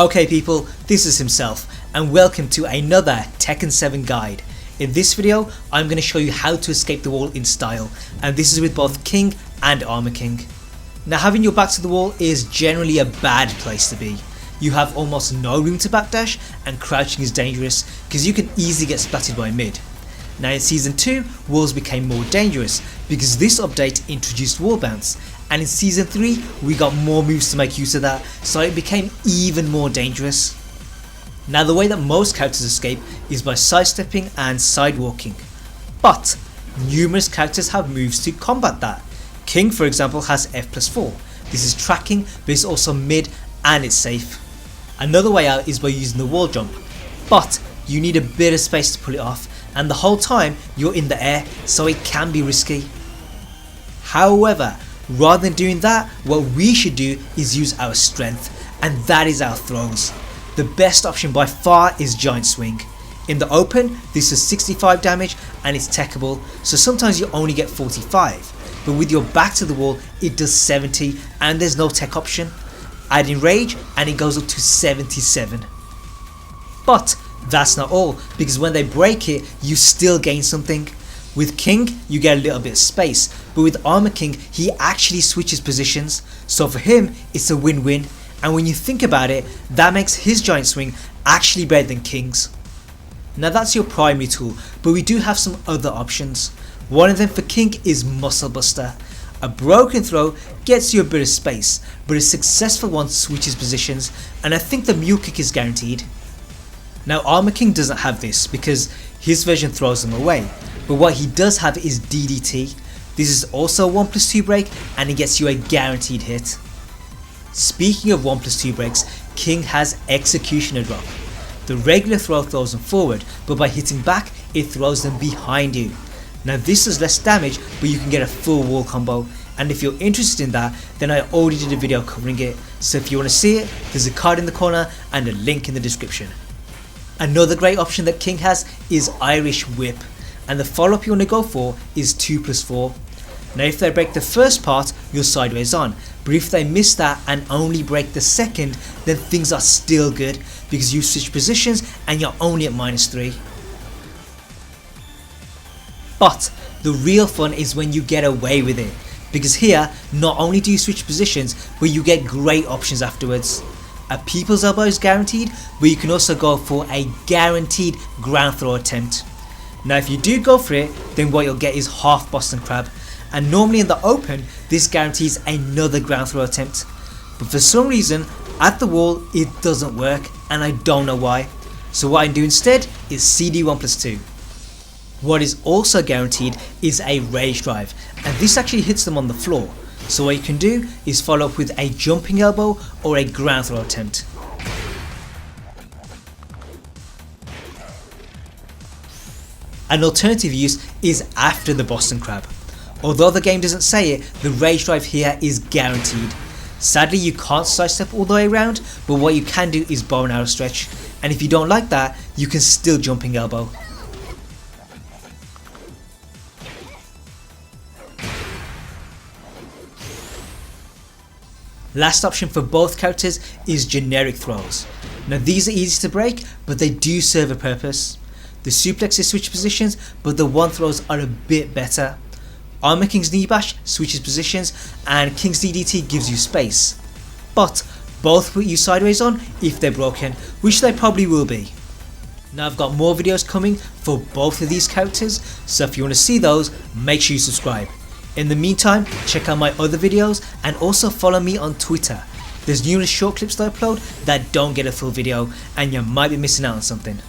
Okay people, this is himself and welcome to another Tekken 7 guide. In this video I'm going to show you how to escape the wall in style, and this is with both King and Armor King. Now having your back to the wall is generally a bad place to be. You have almost no room to backdash, and crouching is dangerous because you can easily get splatted by mid. Now in Season 2 walls became more dangerous because this update introduced wall bounce, and in Season 3 we got more moves to make use of that, so it became even more dangerous. Now the way that most characters escape is by sidestepping and sidewalking, but numerous characters have moves to combat that. King for example has F+4, this is tracking but it's also mid and it's safe. Another way out is by using the wall jump, but you need a bit of space to pull it off, and the whole time you're in the air, so it can be risky. However, rather than doing that, what we should do is use our strength, and that is our throws. The best option by far is Giant Swing. In the open this is 65 damage and it's techable, so sometimes you only get 45, but with your back to the wall it does 70 and there's no tech option. Add in rage and it goes up to 77. But that's not all, because when they break it you still gain something. With King you get a little bit of space, but with Armor King he actually switches positions, so for him it's a win-win, and when you think about it that makes his Giant Swing actually better than King's. Now that's your primary tool, but we do have some other options. One of them for King is Muscle Buster. A broken throw gets you a bit of space, but a successful one switches positions, and I think the mule kick is guaranteed. Now Armor King doesn't have this because his version throws them away, but what he does have is DDT. This is also a 1+2 break and it gets you a guaranteed hit. Speaking of 1+2 breaks, King has Executioner drop. The regular throw throws them forward, but by hitting back it throws them behind you. Now this does less damage, but you can get a full wall combo, and if you're interested in that then I already did a video covering it, so if you want to see it there's a card in the corner and a link in the description. Another great option that King has is Irish Whip, and the follow up you want to go for is 2+4. Now if they break the first part you're sideways on, but if they miss that and only break the second then things are still good because you switch positions and you're only at -3. But the real fun is when you get away with it, because here not only do you switch positions but you get great options afterwards. A people's elbow is guaranteed, but you can also go for a guaranteed ground throw attempt. Now if you do go for it then what you'll get is half Boston Crab, and normally in the open this guarantees another ground throw attempt, but for some reason at the wall it doesn't work and I don't know why, so what I do instead is CD 1+2. What is also guaranteed is a rage drive, and this actually hits them on the floor, so what you can do is follow up with a jumping elbow or a ground throw attempt. An alternative use is after the Boston Crab. Although the game doesn't say it, the rage drive here is guaranteed. Sadly you can't sidestep all the way around, but what you can do is bow and arrow stretch, and if you don't like that you can still jumping elbow. Last option for both characters is generic throws. Now these are easy to break, but they do serve a purpose. The suplexes switch positions, but the one throws are a bit better. Armor King's knee bash switches positions and King's DDT gives you space, but both put you sideways on if they're broken, which they probably will be. Now I've got more videos coming for both of these characters, so if you want to see those make sure you subscribe. In the meantime check out my other videos and also follow me on Twitter. There's numerous short clips that I upload that don't get a full video and you might be missing out on something.